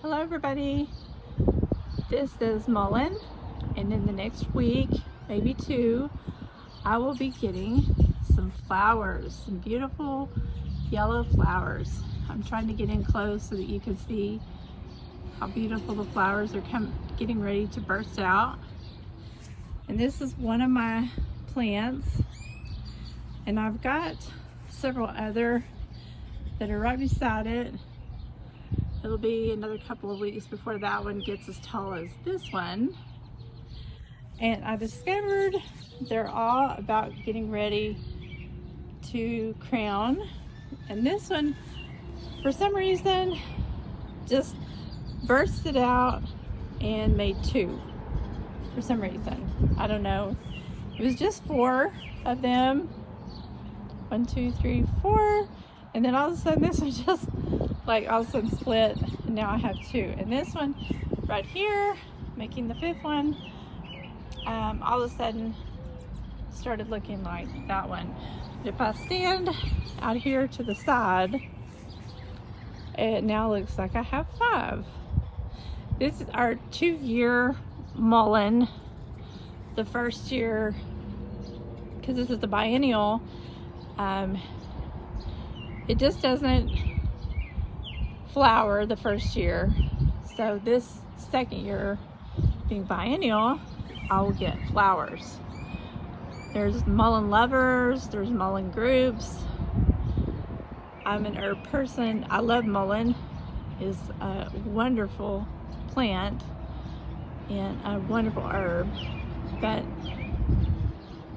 Hello everybody, this is Mullein, and in the next week, maybe two, I will be getting some flowers, some beautiful yellow flowers. I'm trying to get in close so that you can see how beautiful the flowers are getting ready to burst out. And this is one of my plants, and I've got several other that are right beside it. It'll be another couple of weeks before that one gets as tall as this one. And I discovered they're all about getting ready to crown. And this one, for some reason, just bursted out and made two. For some reason, I don't know. It was just 4 of them. 1, 2, 3, 4. And then all of a sudden this one just like all of a sudden split, and now I have 2. And this one right here, making the 5th one, all of a sudden started looking like that one. If I stand out here to the side, it now looks like I have 5. This is our 2-year mullein. The first year, because this is the biennial, it just doesn't flower the first year. So this second year, being biennial, I will get flowers. There's mullein lovers, there's mullein groups. I'm an herb person. I love mullein. It's a wonderful plant and a wonderful herb. But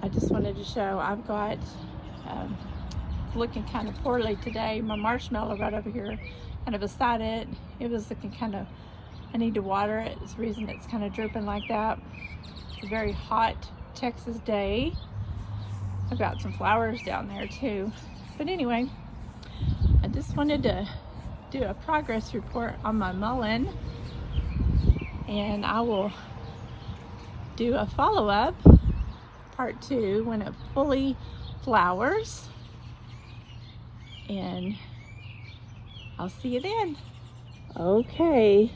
I just wanted to show I've got looking kind of poorly today. My marshmallow right over here, kind of beside it, it was looking kind of, I need to water it. It's the reason it's kind of drooping like that. It's a very hot Texas day. I've got some flowers down there too. But anyway, I just wanted to do a progress report on my mullein, and I will do a follow-up, part 2, when it fully flowers. And I'll see you then. Okay,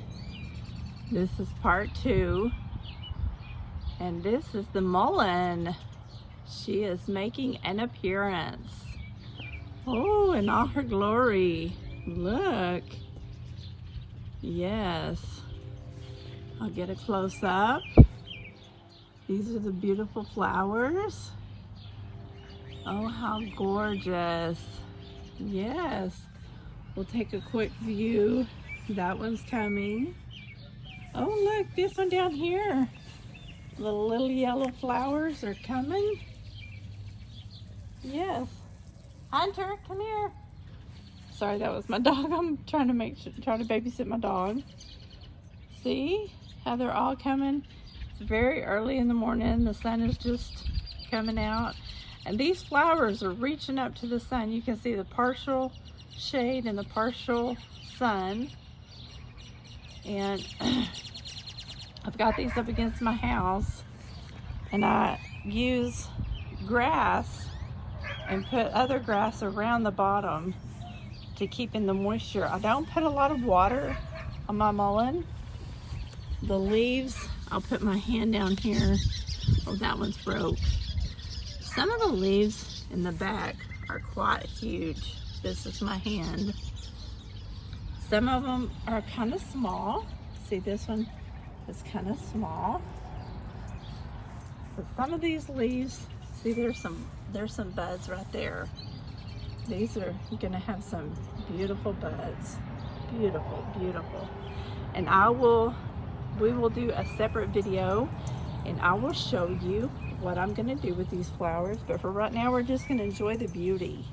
this is part 2, and this is the mullein. She is making an appearance. Oh, in all her glory. Look. Yes. I'll get a close-up. These are the beautiful flowers. Oh, how gorgeous. Yes. We'll take a quick view. That one's coming. Oh, look, this one down here. The little yellow flowers are coming. Yes. Hunter, come here. Sorry, that was my dog. I'm trying to babysit my dog. See how they're all coming? It's very early in the morning. The sun is just coming out. And these flowers are reaching up to the sun. You can see the partial shade and the partial sun. And I've got these up against my house, and I use grass and put other grass around the bottom to keep in the moisture. I don't put a lot of water on my mullein. The leaves, I'll put my hand down here. Oh, that one's broke. Some of the leaves in the back are quite huge. This is my hand. Some of them are kind of small. See, this one is kind of small. But some of these leaves, see, there's some buds right there. These are gonna have some beautiful buds. Beautiful, beautiful. And we will do a separate video, and I will show you what I'm gonna do with these flowers. But for right now, we're just gonna enjoy the beauty.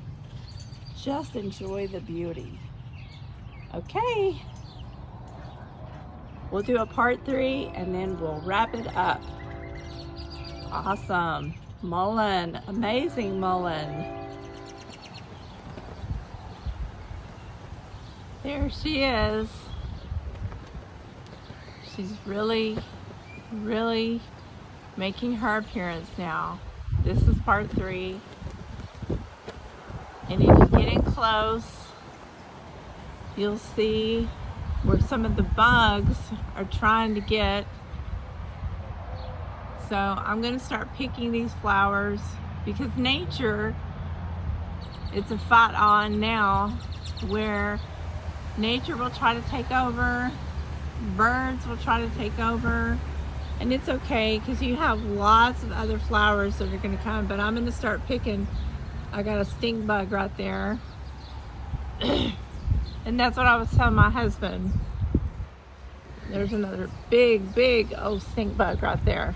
Just enjoy the beauty. Okay. We'll do a part 3, and then we'll wrap it up. Awesome. Mullein, amazing mullein. There she is. She's really, really making her appearance now. This is part 3. And if you get in close, you'll see where some of the bugs are trying to get. So I'm going to start picking these flowers because nature, it's a fight on now where nature will try to take over, birds will try to take over, and it's okay because you have lots of other flowers that are going to come, but I'm going to start picking. I got a stink bug right there. And that's what I was telling my husband. There's another big old stink bug right there.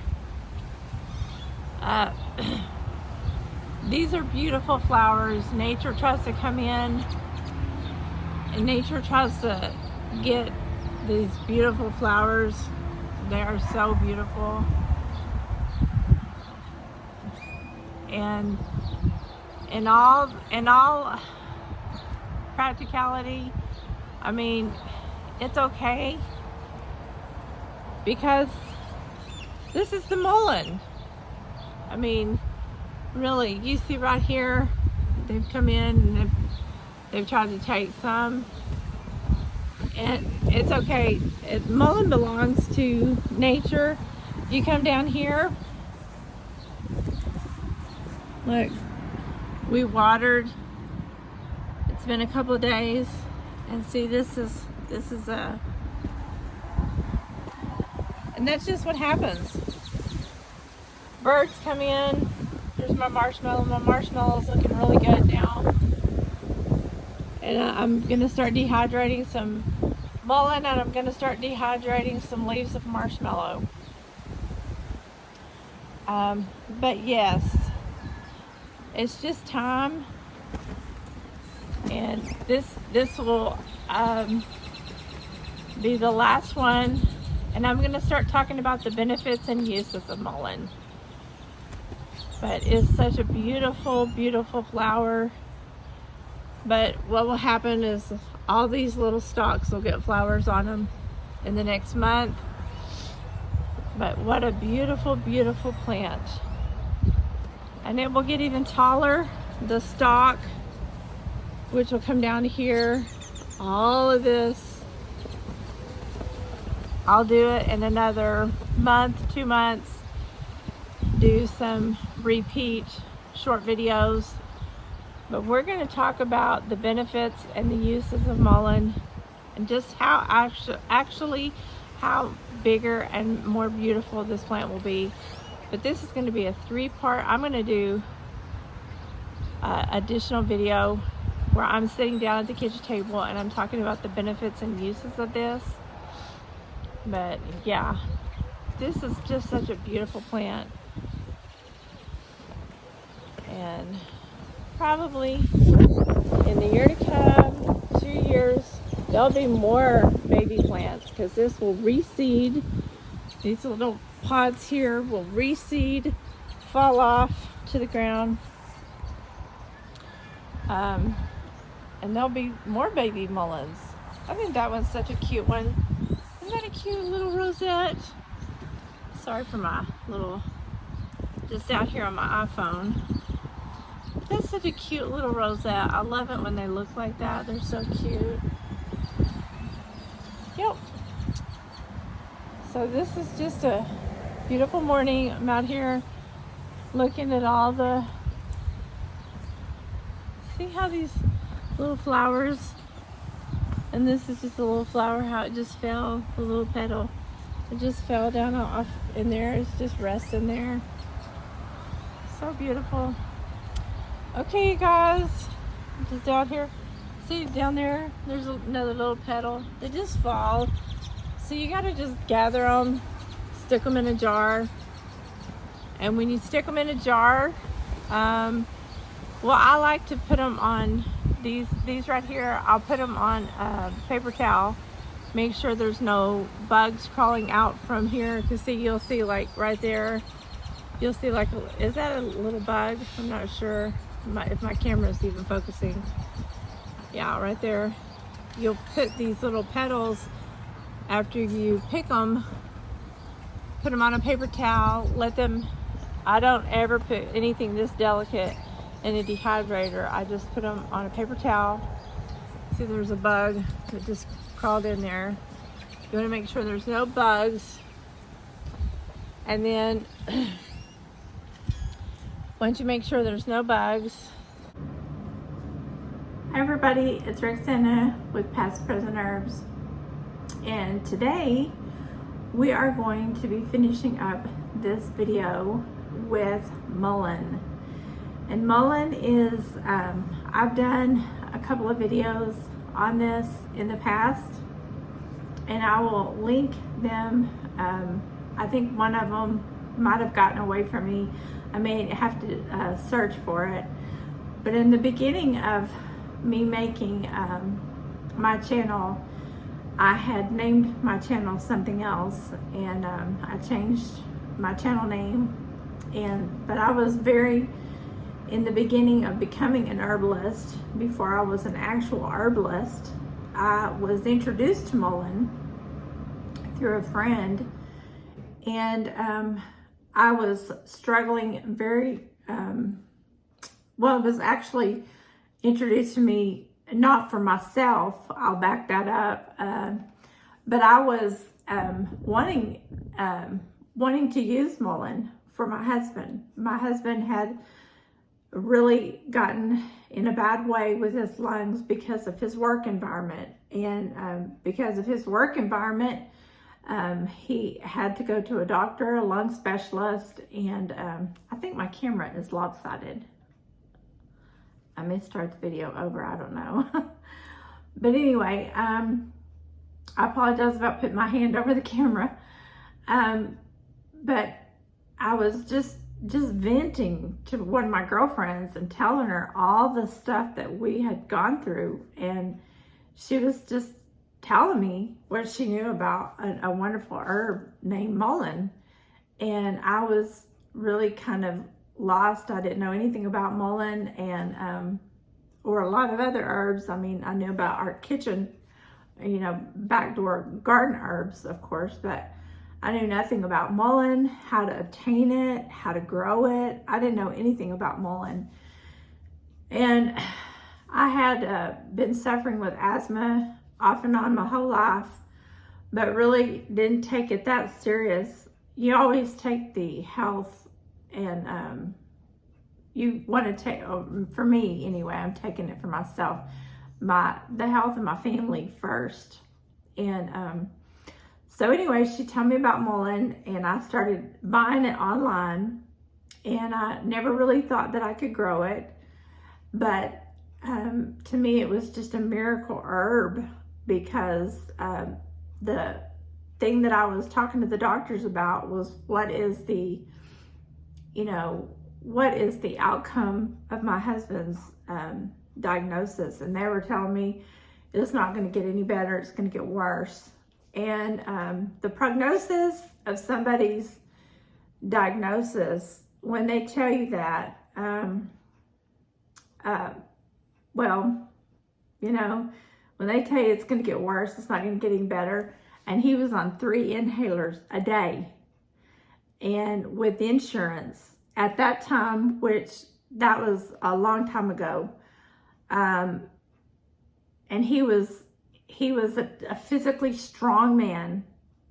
These are beautiful flowers. Nature tries to come in and nature tries to get these beautiful flowers. They are so beautiful. And in all practicality, I mean, it's okay because this is the mullein. I mean, really, you see right here, they've come in and they've tried to take some, and it's okay. Mullein belongs to nature. You come down here, look, we watered. It's been a couple of days, and see, this is and that's just what happens. Birds come in. There's my marshmallow. My marshmallow's looking really good now. And I'm going to start dehydrating some mullein, and I'm going to start dehydrating some leaves of marshmallow. But yes, it's just time. And this will be the last one. And I'm going to start talking about the benefits and uses of mullein. But it's such a beautiful, beautiful flower. But what will happen is all these little stalks will get flowers on them in the next month. But what a beautiful, beautiful plant. And it will get even taller, the stalk, which will come down here. All of this, I'll do it in another month, 2 months. Do some repeat short videos, but we're going to talk about the benefits and the uses of mullein and just how actually how bigger and more beautiful this plant will be. But this is going to be a 3-part. I'm going to do additional video where I'm sitting down at the kitchen table and I'm talking about the benefits and uses of this. But yeah, this is just such a beautiful plant. And probably in the year to come, 2 years, there'll be more baby plants because this will reseed. These little pods here will reseed, fall off to the ground. And there'll be more baby mulleins. I think that one's such a cute one. Isn't that a cute little rosette? Sorry for my little, just out here on my iPhone. That's such a cute little rosette. I love it when they look like that. They're so cute. Yep. So this is just a beautiful morning. I'm out here looking at all the, see how these little flowers, and this is just a little flower, how it just fell, the little petal. It just fell down off in there. It's just resting there. So beautiful. Okay, you guys, just down here, see down there, there's another little petal. They just fall. So you gotta just gather them, stick them in a jar. And when you stick them in a jar, well, I like to put them on these right here. I'll put them on a paper towel. Make sure there's no bugs crawling out from here. Cause see, you'll see like right there, you'll see like, is that a little bug? I'm not sure if my camera is even focusing. Yeah, right there. You'll put these little petals after you pick them, put them on a paper towel, let them, I don't ever put anything this delicate in a dehydrator. I just put them on a paper towel, See, there's a bug that just crawled in there. You want to make sure there's no bugs. And then once you make sure there's no bugs. Hi everybody, it's Rexanna with Past Present Herbs. And today we are going to be finishing up this video with mullein. And mullein is, I've done a couple of videos on this in the past, and I will link them. I think one of them might have gotten away from me. I may have to search for it. But in the beginning of me making my channel, I had named my channel something else, and I changed my channel name. But I was very in the beginning of becoming an herbalist. Before I was an actual herbalist, I was introduced to mullein through a friend, and I was struggling very well. It was actually introduced to me not for myself, I'll back that up, but I was wanting to use mullein for my husband. My husband had really gotten in a bad way with his lungs because of his work environment, and because of his work environment, he had to go to a doctor, a lung specialist, and I think my camera is lopsided. I may start the video over, I don't know. But anyway, I apologize about putting my hand over the camera. But I was just venting to one of my girlfriends and telling her all the stuff that we had gone through. And she was just telling me what she knew about a wonderful herb named mullein. And I was really kind of lost. I didn't know anything about mullein and or a lot of other herbs. I mean, I knew about our kitchen, backdoor garden herbs, of course, but I knew nothing about mullein, how to obtain it, how to grow it. I didn't know anything about mullein. And I had been suffering with asthma off and on my whole life, but really didn't take it that serious. You always take the health, and you want to take, for me anyway, I'm taking it for myself, the health of my family first. And so anyway, she told me about mullein, and I started buying it online, and I never really thought that I could grow it. But to me, it was just a miracle herb, because the thing that I was talking to the doctors about was what is the outcome of my husband's diagnosis. And they were telling me it's not going to get any better, it's going to get worse. And the prognosis of somebody's diagnosis, when they tell you that, when they tell you it's going to get worse, it's not going to get any better. And he was on 3 inhalers a day. And with insurance at that time, which that was a long time ago, and he was a physically strong man,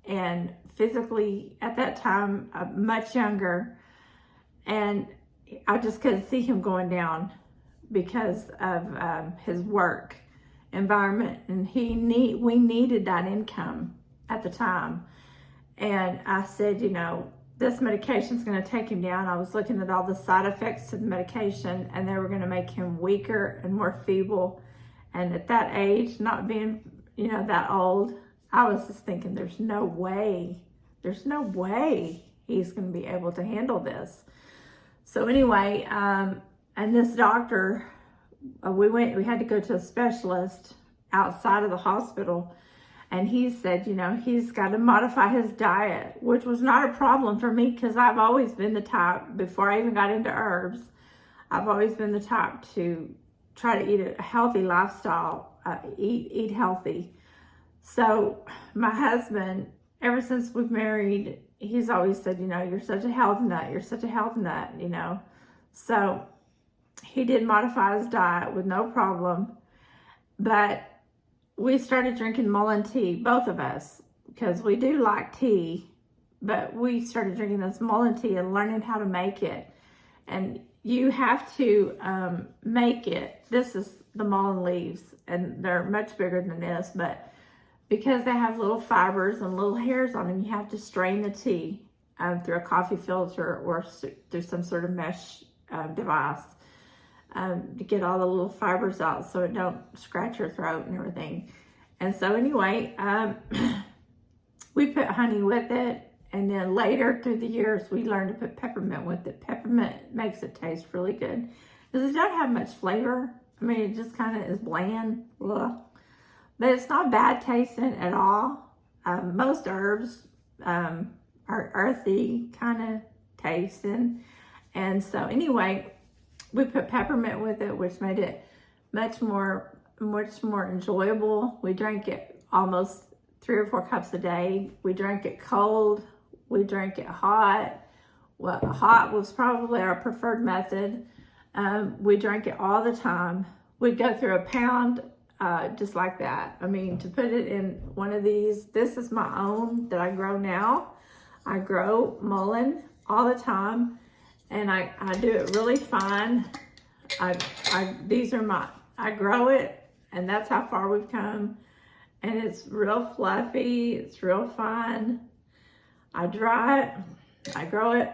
and physically at that time much younger, and I just couldn't see him going down because of his work environment, and we needed that income at the time. And I said, this medication is going to take him down. I was looking at all the side effects to the medication, and they were going to make him weaker and more feeble. And at that age, not being, that old, I was just thinking, there's no way he's going to be able to handle this. So anyway, and this doctor, we had to go to a specialist outside of the hospital, and he said, he's got to modify his diet, which was not a problem for me, because I've always been the type, before I even got into herbs, I've always been the type to try to eat a healthy lifestyle, eat healthy. So my husband, ever since we've married, he's always said, you're such a health nut, So he did modify his diet with no problem. But we started drinking Mullein tea, both of us, because we do like tea, but we started drinking this Mullein tea and learning how to make it. And you have to make it. This is the Mullein leaves, and they're much bigger than this, but because they have little fibers and little hairs on them, you have to strain the tea through a coffee filter or through some sort of mesh device to get all the little fibers out so it don't scratch your throat and everything. And so anyway, we put honey with it. And then later through the years, we learned to put peppermint with it. Peppermint makes it taste really good because it doesn't have much flavor. I mean, it just kind of is bland. Ugh. But it's not bad tasting at all. Most herbs are earthy kind of tasting. And so anyway, we put peppermint with it, which made it much more enjoyable. We drank it almost 3 or 4 cups a day. We drank it cold. We drank it hot. Well, hot was probably our preferred method. We drank it all the time. We'd go through a pound just like that. I mean, to put it in one of these, this is my own that I grow now. I grow Mullein all the time, and I do it really fine. I grow it, and that's how far we've come. And it's real fluffy, it's real fine. I dry it, I grow it.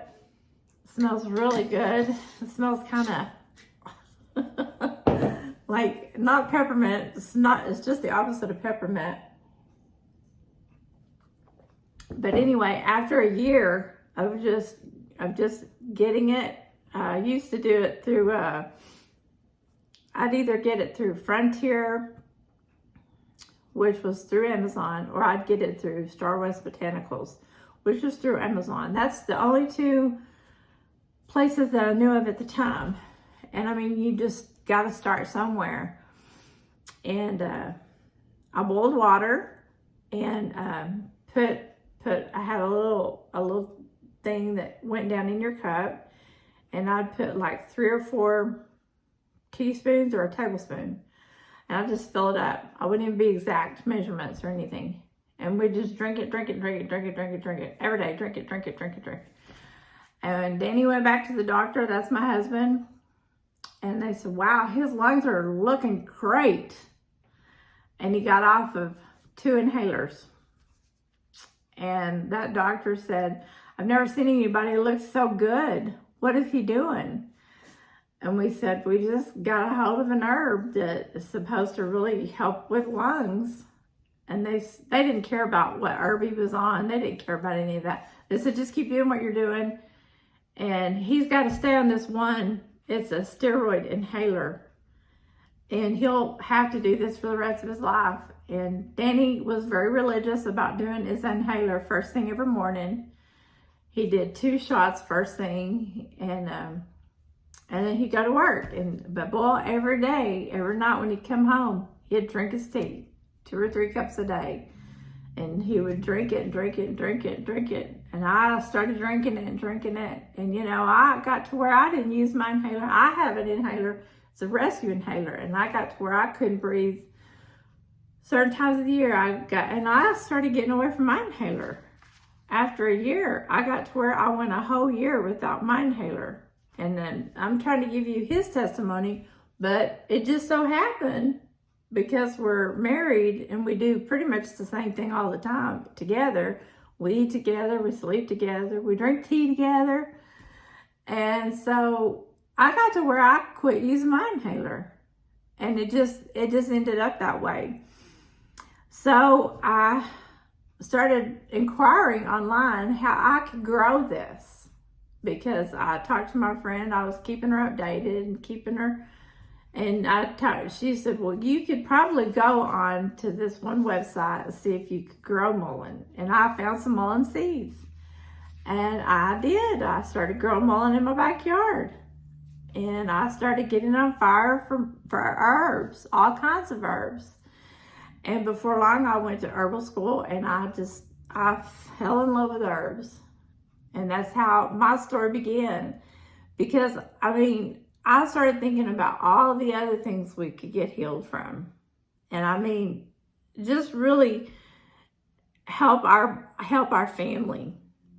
It smells really good. It smells kind of like not peppermint. It's just the opposite of peppermint. But anyway, after a year of just getting it, I used to do it through I'd either get it through Frontier, which was through Amazon, or I'd get it through Star West Botanicals, which was through Amazon. That's the only 2 places that I knew of at the time. And I mean, you just got to start somewhere. And I boiled water and I had a little thing that went down in your cup, and I'd put like 3 or 4 teaspoons or a tablespoon. And I just fill it up. I wouldn't even be exact measurements or anything. And we just drink it every day. Drink it. And Danny went back to the doctor. That's my husband. And they said, wow, his lungs are looking great. And he got off of 2 inhalers. And that doctor said, I've never seen anybody who looks so good. What is he doing? And we said, we just got a hold of an herb that is supposed to really help with lungs. And they didn't care about what herb he was on. They didn't care about any of that. They said, just keep doing what you're doing. And he's got to stay on this one. It's a steroid inhaler. And he'll have to do this for the rest of his life. And Danny was very religious about doing his inhaler first thing every morning. He did 2 shots first thing. And then he'd go to work. But boy, every day, every night when he'd come home, he'd drink his tea. 2 or 3 cups a day. And he would drink it. And I started drinking it. And you know, I got to where I didn't use my inhaler. I have an inhaler. It's a rescue inhaler. And I got to where I couldn't breathe certain times of the year. And I started getting away from my inhaler. After a year, I got to where I went a whole year without my inhaler. And then I'm trying to give you his testimony, but it just so happened, because we're married and we do pretty much the same thing all the time together. We eat together, we sleep together, we drink tea together. And so I got to where I quit using my inhaler. And it just ended up that way. So I started inquiring online how I could grow this, because I talked to my friend. I was keeping her updated and keeping her. And she said, well, you could probably go on to this one website and see if you could grow mullein. And I found some mullein seeds. And I did. I started growing mullein in my backyard. And I started getting on fire for herbs, all kinds of herbs. And before long, I went to herbal school, and I fell in love with herbs. And that's how my story began. Because, I mean, I started thinking about all the other things we could get healed from. And I mean, just really help our family,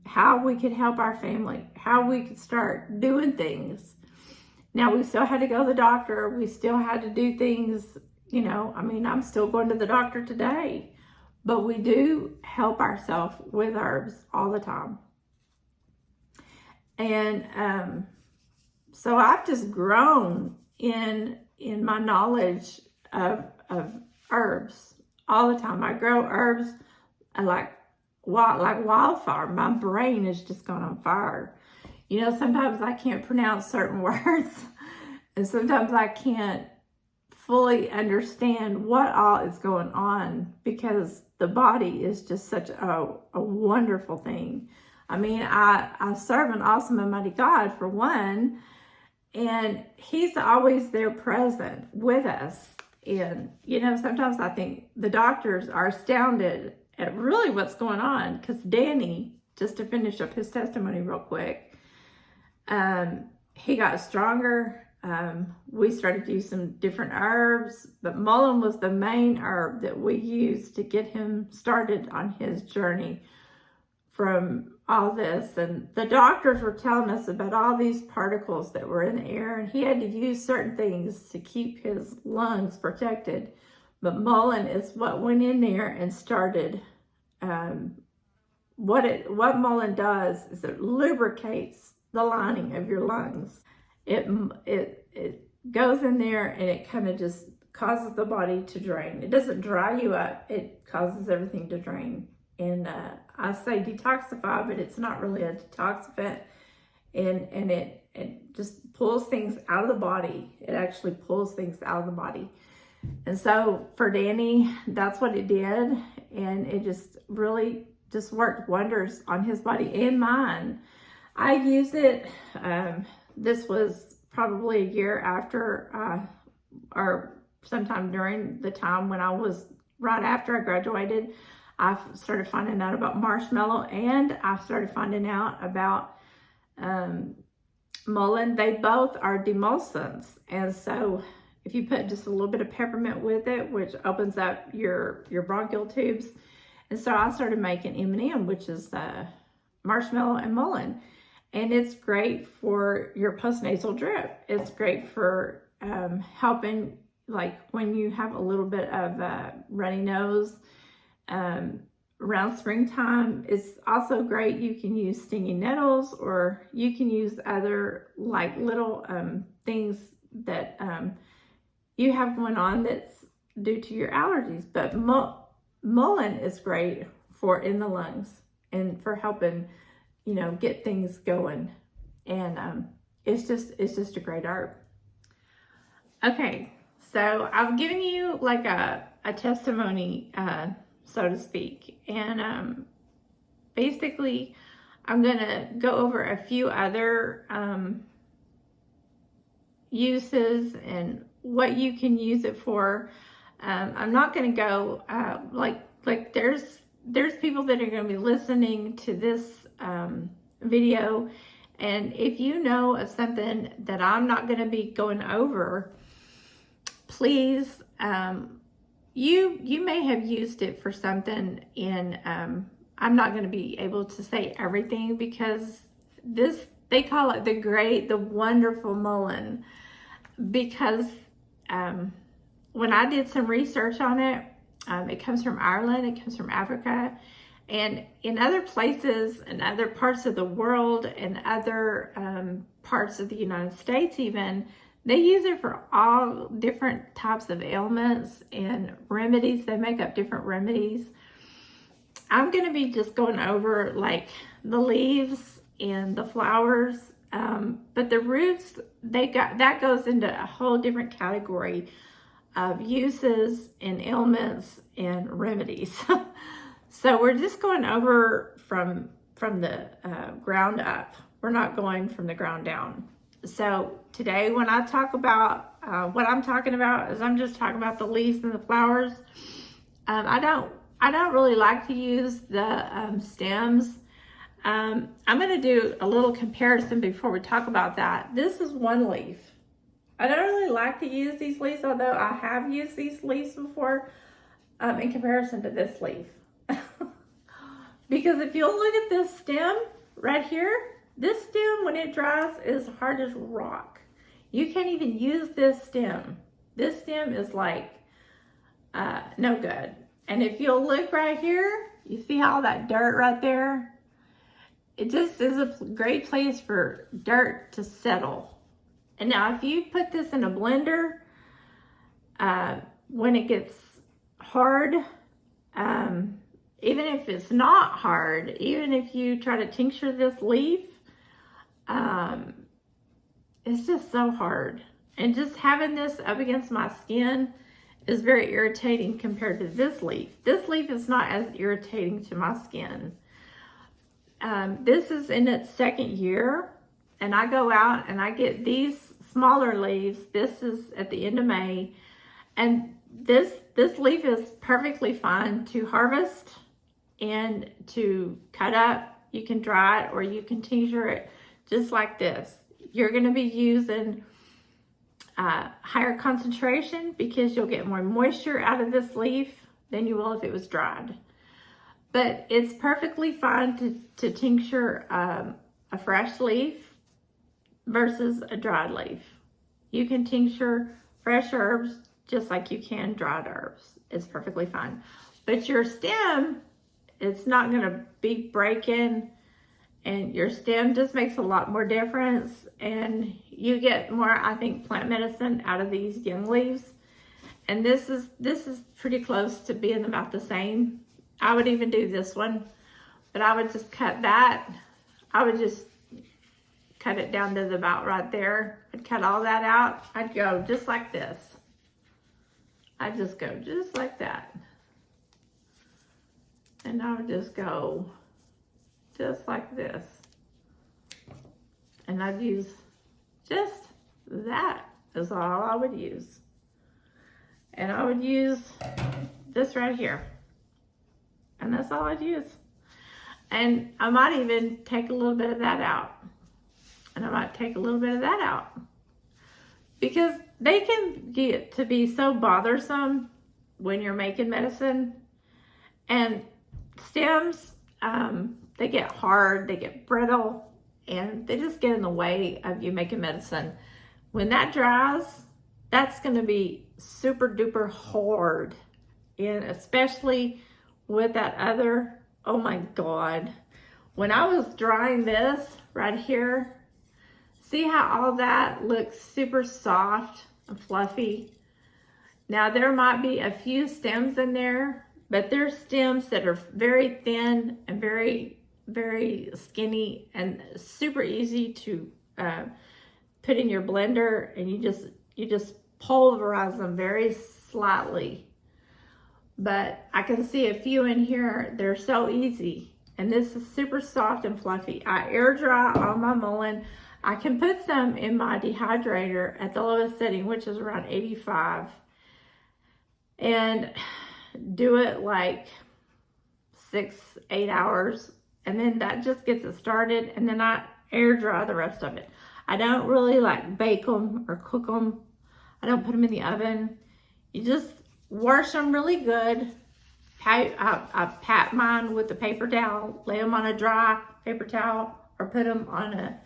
how we could help our family, how we could start doing things. Now, we still had to go to the doctor. We still had to do things, you know, I mean, I'm still going to the doctor today, but we do help ourselves with herbs all the time. And so I've just grown in my knowledge of herbs all the time. I grow herbs like wildfire. My brain is just gone on fire. You know, sometimes I can't pronounce certain words, and sometimes I can't fully understand what all is going on, because the body is just such a wonderful thing. I mean, I serve an awesome and mighty God, for one, and He's always there present with us. And, you know, sometimes I think the doctors are astounded at really what's going on, because Danny, just to finish up his testimony real quick, he got stronger. We started to use some different herbs, but mullein was the main herb that we used to get him started on his journey from all this. And the doctors were telling us about all these particles that were in the air, and he had to use certain things to keep his lungs protected. But mullein is what went in there and started. What mullein does is it lubricates the lining of your lungs. It goes in there and it kind of just causes the body to drain. It doesn't dry you up. It causes everything to drain. And I say detoxify, but it's not really a detoxifant. And it just pulls things out of the body. It actually pulls things out of the body. And so for Danny, that's what it did. And it just really just worked wonders on his body and mine. I used it, this was probably a year after, or sometime during the time when I was, right after I graduated, I started finding out about marshmallow, and I started finding out about mullein. They both are demulcents. And so if you put just a little bit of peppermint with it, which opens up your bronchial tubes. And so I started making M&M, which is marshmallow and mullein. And it's great for your postnasal drip. It's great for helping, like when you have a little bit of runny nose around springtime. It's also great. You can use stinging nettles, or you can use other like little things that you have going on that's due to your allergies. But mullein is great for in the lungs and for helping, you know, get things going. And it's just a great herb. Okay, so I've given you like a testimony, so to speak. And basically, I'm gonna go over a few other uses and what you can use it for. I'm not gonna go like there's people that are gonna be listening to this video, and if you know of something that I'm not going to be going over, please, you may have used it for something, and I'm not going to be able to say everything, because they call it the wonderful mullein, because when I did some research on it, it comes from Ireland, it comes from Africa. And in other places and other parts of the world and other parts of the United States even, they use it for all different types of ailments and remedies. They make up different remedies. I'm going to be just going over like the leaves and the flowers, but the roots, that goes into a whole different category of uses and ailments and remedies. So we're just going over from the ground up. We're not going from the ground down. So today, when I talk about what I'm talking about, is I'm just talking about the leaves and the flowers. I don't really like to use the stems. I'm going to do a little comparison before we talk about that. This is one leaf. I don't really like to use these leaves, although I have used these leaves before. in comparison to this leaf. Because if you'll look at this stem right here, this stem when it dries is hard as rock. You can't even use this stem. This stem is like no good. And if you'll look right here, you see all that dirt right there? It just is a great place for dirt to settle. And now if you put this in a blender, when it gets hard, even if it's not hard, even if you try to tincture this leaf, it's just so hard. And just having this up against my skin is very irritating compared to this leaf. This leaf is not as irritating to my skin. This is in its second year, and I go out and I get these smaller leaves. This is at the end of May, and this leaf is perfectly fine to harvest and to cut up. You can dry it or you can tincture it just like this. You're going to be using higher concentration because you'll get more moisture out of this leaf than you will if it was dried. But it's perfectly fine to tincture a fresh leaf versus a dried leaf. You can tincture fresh herbs just like you can dried herbs. It's perfectly fine. But your stem, it's not going to be breaking, and your stem just makes a lot more difference, and you get more, I think, plant medicine out of these young leaves. And this is pretty close to being about the same. I would even do this one, but I would just cut that. I would just cut it down to about right there. I'd cut all that out. I'd go just like this. I'd just go just like that. And I would just go just like this. And I'd use just that is all I would use. And I would use this right here. And that's all I'd use. And I might even take a little bit of that out. And I might take a little bit of that out. Because they can get to be so bothersome when you're making medicine. And stems, they get hard, they get brittle, and they just get in the way of you making medicine. When that dries, that's going to be super duper hard. And especially with that other, oh my God. When I was drying this right here, see how all that looks super soft and fluffy? Now there might be a few stems in there, but there's stems that are very thin and very, very skinny and super easy to put in your blender, and you just pulverize them very slightly. But I can see a few in here, they're so easy. And this is super soft and fluffy. I air dry all my mullein. I can put some in my dehydrator at the lowest setting, which is around 85. And do it like 6-8 hours. And then that just gets it started. And then I air dry the rest of it. I don't really like bake them or cook them. I don't put them in the oven. You just wash them really good. I pat mine with a paper towel, lay them on a dry paper towel, or put them on a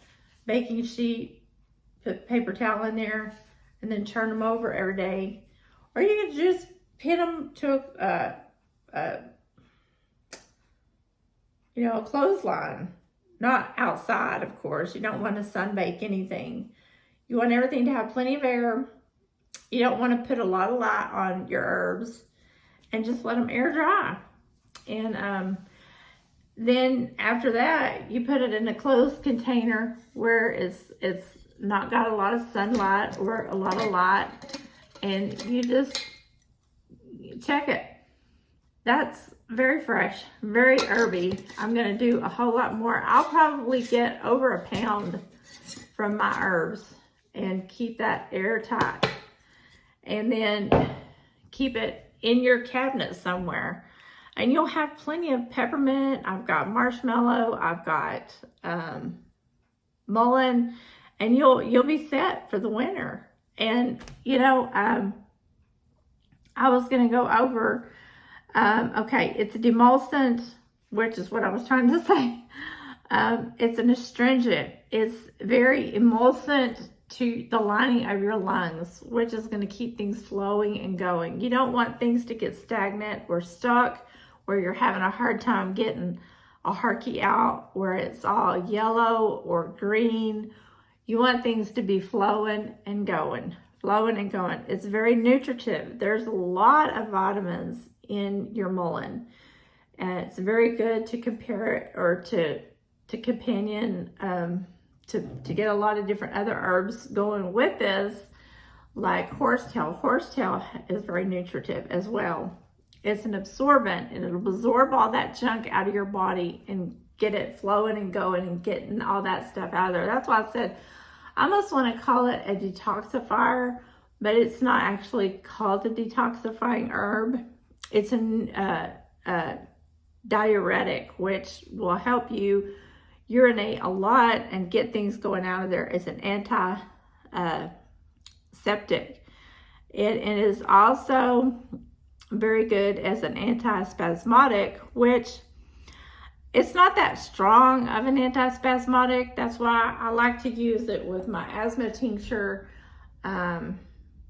baking sheet, put paper towel in there, and then turn them over every day. Or you can just pin them to a clothesline. Not outside, of course. You don't want to sunbake anything. You want everything to have plenty of air. You don't want to put a lot of light on your herbs, and just let them air dry. And then after that, you put it in a closed container where it's not got a lot of sunlight or a lot of light, and you just check it. That's very fresh, very herby. I'm gonna do a whole lot more. I'll probably get over a pound from my herbs and keep that airtight. And then keep it in your cabinet somewhere. And you'll have plenty of peppermint. I've got marshmallow. I've got mullein. And you'll be set for the winter. And, I was going to go over Okay, it's a demulcent, which is what I was trying to say. It's an astringent. It's very emulsient to the lining of your lungs, which is going to keep things flowing and going. You don't want things to get stagnant or stuck, where you're having a hard time getting a harky out, where it's all yellow or green. You want things to be flowing and going, flowing and going. It's very nutritive. There's a lot of vitamins in your mullein, and it's very good to compare it or to companion, to get a lot of different other herbs going with this, like horsetail. Horsetail is very nutritive as well. It's an absorbent, and it'll absorb all that junk out of your body and get it flowing and going and getting all that stuff out of there. That's why I said I almost want to call it a detoxifier, but it's not actually called a detoxifying herb. It's a diuretic, which will help you urinate a lot and get things going out of there. It's an anti-septic. It is also very good as an antispasmodic, which it's not that strong of an antispasmodic. That's why I like to use it with my asthma tincture,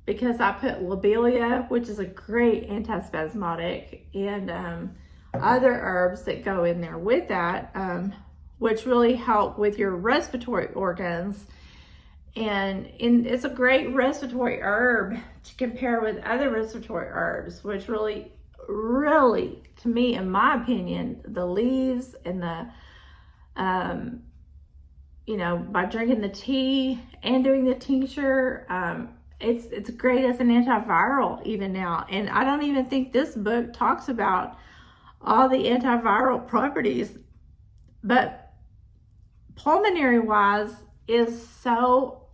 because I put lobelia, which is a great antispasmodic, and other herbs that go in there with that, which really help with your respiratory organs. And it's a great respiratory herb to compare with other respiratory herbs, which really, to me, in my opinion, the leaves and the, by drinking the tea and doing the tincture, it's great as an antiviral even now. And I don't even think this book talks about all the antiviral properties, but pulmonary wise is so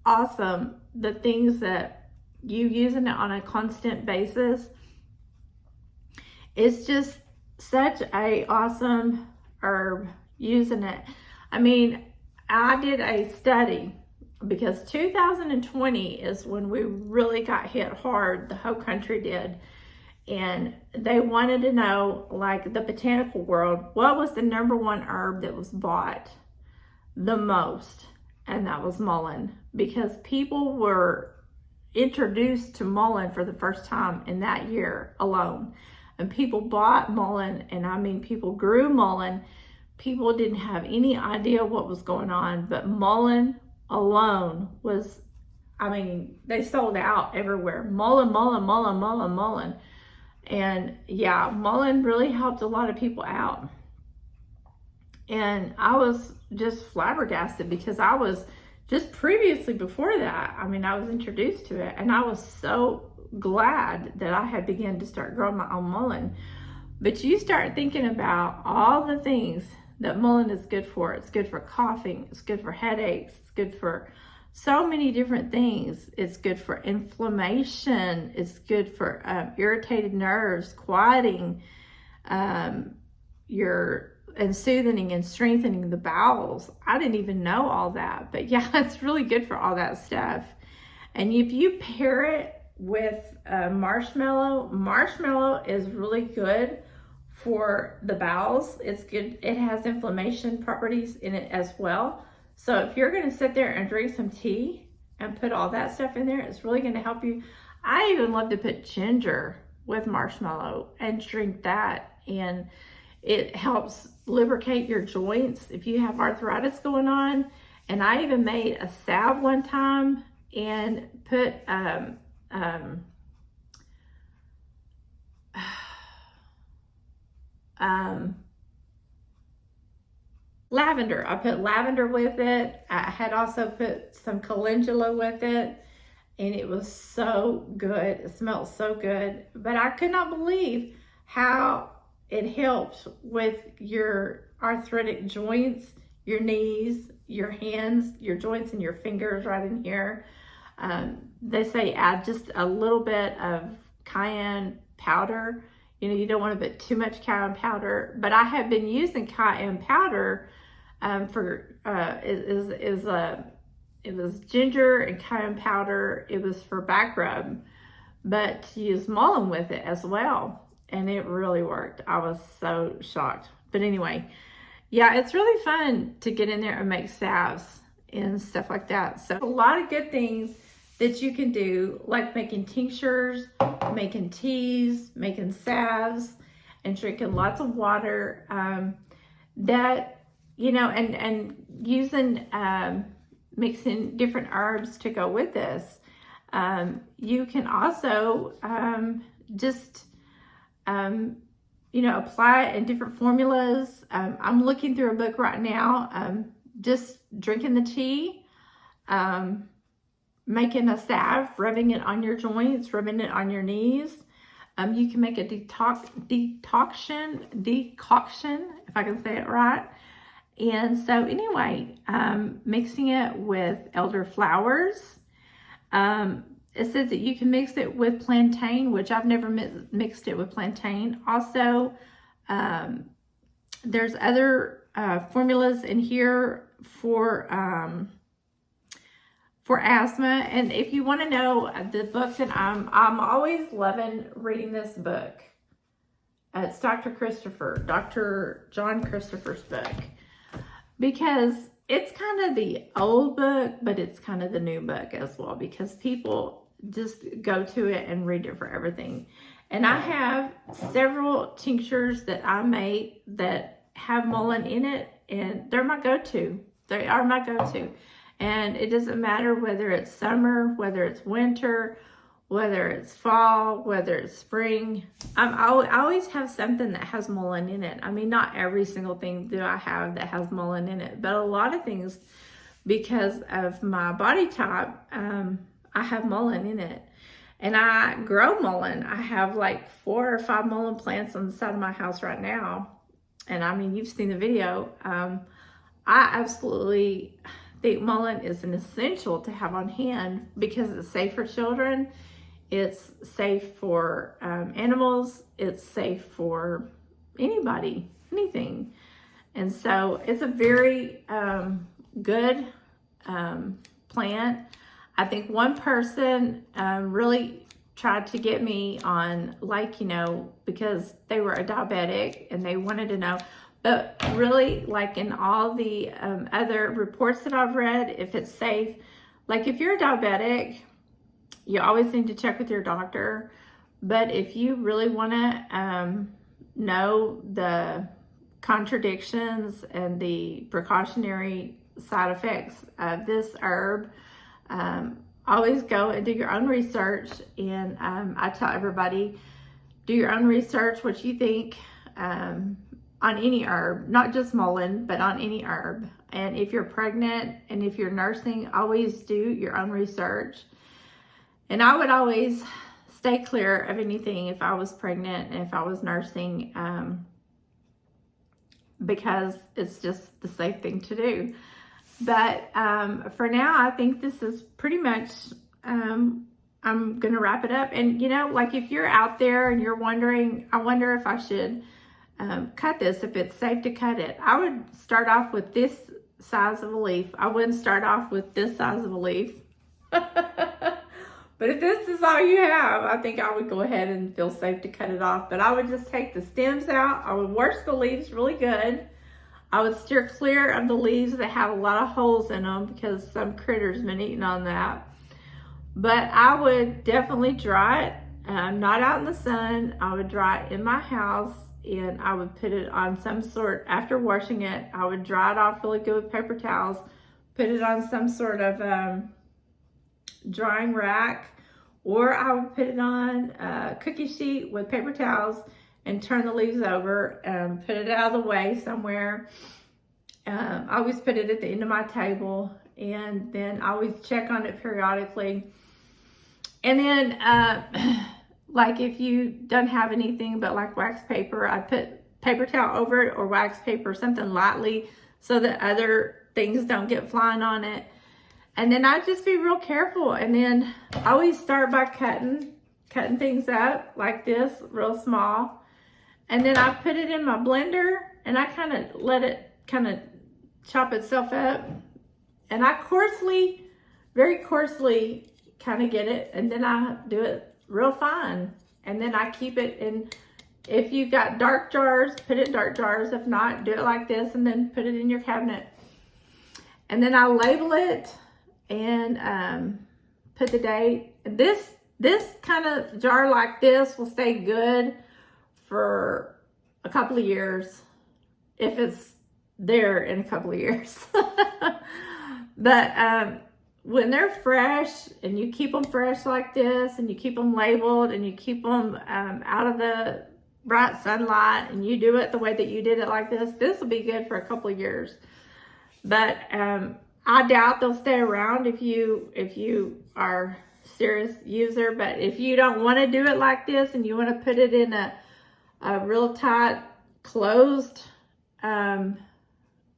awesome. The things that you using it on a constant basis, it's just such a awesome herb using it. I mean, I did a study because 2020 is when we really got hit hard, the whole country did. And they wanted to know, like the botanical world, what was the #1 herb that was bought the most? And that was mullein, because people were introduced to mullein for the first time in that year alone. And people bought mullein, and I mean people grew mullein. People didn't have any idea what was going on, but mullein alone was, I mean, they sold out everywhere. Mullein, mullein, mullein, mullein, mullein. And yeah, mullein really helped a lot of people out. And I was just flabbergasted, because I was just previously before that, I mean, I was introduced to it, and I was so glad that I had begun to start growing my own mullein. But you start thinking about all the things that mullein is good for. It's good for coughing, it's good for headaches, it's good for so many different things. It's good for inflammation, it's good for irritated nerves, quieting and soothing and strengthening the bowels. I didn't even know all that, but yeah, it's really good for all that stuff. And if you pair it with marshmallow is really good for the bowels. It's good. It has inflammation properties in it as well. So if you're going to sit there and drink some tea and put all that stuff in there, it's really going to help you. I even love to put ginger with marshmallow and drink that, and it helps lubricate your joints if you have arthritis going on. And I even made a salve one time and put lavender. I put lavender with it. I had also put some calendula with it, and it was so good. It smelled so good. But I could not believe how it helps with your arthritic joints, your knees, your hands, your joints, and your fingers right in here. They say add just a little bit of cayenne powder. You know, you don't want to put too much cayenne powder, but I have been using cayenne powder it was ginger and cayenne powder. It was for back rub, but to use mullein with it as well. and it really worked. I was so shocked. But anyway, yeah, it's really fun to get in there and make salves and stuff like that. So a lot of good things that you can do, like making tinctures, making teas, making salves, and drinking lots of water. That, you know, and using, mixing different herbs to go with this. You can also just, you know, apply it in different formulas. I'm looking through a book right now, just drinking the tea, making a salve, rubbing it on your joints, rubbing it on your knees. You can make a decoction, if I can say it right. And so anyway, mixing it with elderflowers. It says that you can mix it with plantain, which I've never mixed it with plantain. Also, there's other formulas in here for asthma. And if you want to know the books, and I'm always loving reading this book. It's Dr. John Christopher's book, because it's kind of the old book, but it's kind of the new book as well, because people just go to it and read it for everything. And I have several tinctures that I make that have mullein in it, and they're my go-to. They are my go-to. And it doesn't matter whether it's summer, whether it's winter, whether it's fall, whether it's spring. I always have something that has mullein in it. I mean, not every single thing do I have that has mullein in it, but a lot of things, because of my body type, I have mullein in it. And I grow mullein. I have like 4 or 5 mullein plants on the side of my house right now. And I mean, you've seen the video. I absolutely think mullein is an essential to have on hand, because it's safe for children, it's safe for animals, it's safe for anybody, anything. And so it's a very good plant. I think one person really tried to get me on, like, you know, because they were a diabetic and they wanted to know. But really, like in all the other reports that I've read, if it's safe, like if you're a diabetic, you always need to check with your doctor. But if you really want to know the contradictions and the precautionary side effects of this herb, always go and do your own research. And I tell everybody, do your own research, what you think, on any herb, not just mullein, but on any herb. And if you're pregnant and if you're nursing, always do your own research. And I would always stay clear of anything if I was pregnant and if I was nursing, because it's just the safe thing to do. But for now, I think this is pretty much, I'm going to wrap it up. And, you know, like if you're out there and you're wondering, I wonder if I should cut this, if it's safe to cut it. I would start off with this size of a leaf. I wouldn't start off with this size of a leaf. But if this is all you have, I think I would go ahead and feel safe to cut it off. But I would just take the stems out. I would wash the leaves really good. I would steer clear of the leaves that have a lot of holes in them, because some critter's been eating on that. But I would definitely dry it, not out in the sun. I would dry it in my house, and I would put it on some sort, after washing it, I would dry it off really good with paper towels, put it on some sort of drying rack, or I would put it on a cookie sheet with paper towels and turn the leaves over and put it out of the way somewhere. I always put it at the end of my table, and then I always check on it periodically. And then like if you don't have anything but like wax paper, I put paper towel over it, or wax paper, something lightly, so that other things don't get flying on it. And then I just be real careful. And then I always start by cutting things up like this, real small. And then I put it in my blender, and I kind of let it kind of chop itself up. And I coarsely, very coarsely kind of get it. And then I do it real fine. And then I keep it in If you've got dark jars, put it in dark jars. If not, do it like this and then put it in your cabinet. And then I'll label it and put the date. This kind of jar like this will stay good for a couple of years if it's there in a couple of years. But when they're fresh and you keep them fresh like this and you keep them labeled and you keep them out of the bright sunlight and you do it the way that you did it like this will be good for a couple of years. But I doubt they'll stay around if you are a serious user. But if you don't want to do it like this and you want to put it in a real tight closed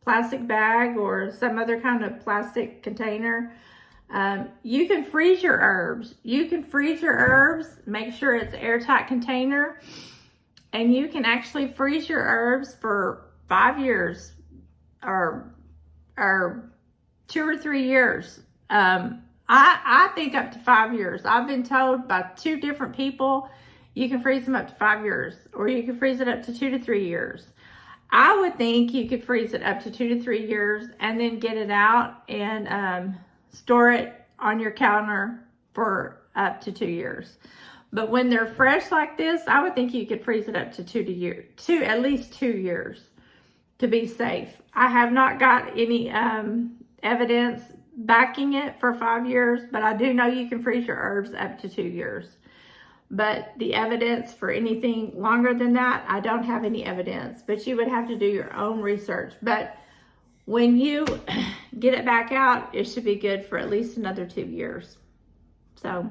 plastic bag or some other kind of plastic container, you can freeze your herbs. You can freeze your herbs, make sure it's an airtight container, and you can actually freeze your herbs for 5 years or 2 or 3 years. I think up to 5 years. I've been told by 2 different people you can freeze them up to 5 years, or you can freeze it up to 2 to 3 years. I would think you could freeze it up to 2 to 3 years and then get it out and store it on your counter for up to 2 years. But when they're fresh like this, I would think you could freeze it up to at least 2 years to be safe. I have not got any evidence backing it for 5 years, but I do know you can freeze your herbs up to 2 years. But the evidence for anything longer than that, I don't have any evidence. But you would have to do your own research. But when you get it back out, it should be good for at least another 2 years. So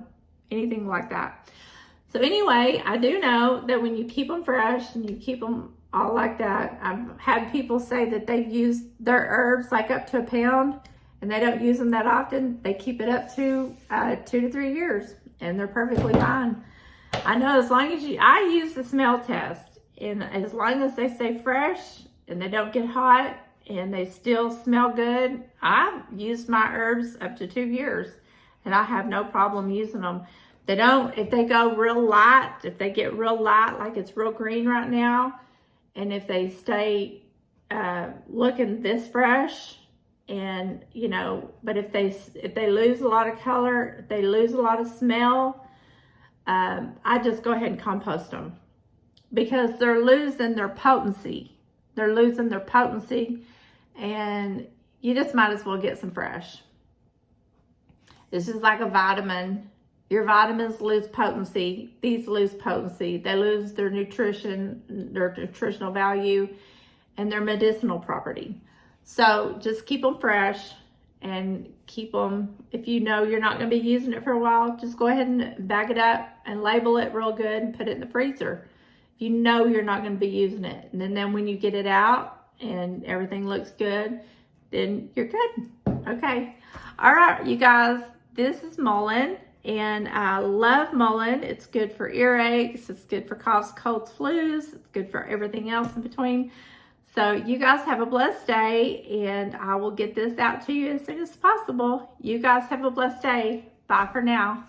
anything like that. So anyway, I do know that when you keep them fresh and you keep them all like that, I've had people say that they've used their herbs like up to a pound and they don't use them that often. They keep it up to 2 to 3 years and they're perfectly fine. I know as long as I use the smell test, and as long as they stay fresh and they don't get hot and they still smell good, I've used my herbs up to 2 years and I have no problem using them. They don't, if they go real light, if they get real light, like it's real green right now, and if they stay looking this fresh, and you know, but if they lose a lot of color, if they lose a lot of smell, I just go ahead and compost them because they're losing their potency. They're losing their potency, and you just might as well get some fresh. This is like a vitamin. Your vitamins lose potency. These lose potency. They lose their nutrition, their nutritional value, and their medicinal property. So just keep them fresh and keep them, if you know you're not going to be using it for a while, just go ahead and bag it up and label it real good and put it in the freezer. If you know you're not going to be using it. And then when you get it out and everything looks good, then you're good. Okay. All right, you guys, this is mullein. And I love mullein. It's good for earaches. It's good for coughs, colds, flus. It's good for everything else in between. So you guys have a blessed day, and I will get this out to you as soon as possible. You guys have a blessed day. Bye for now.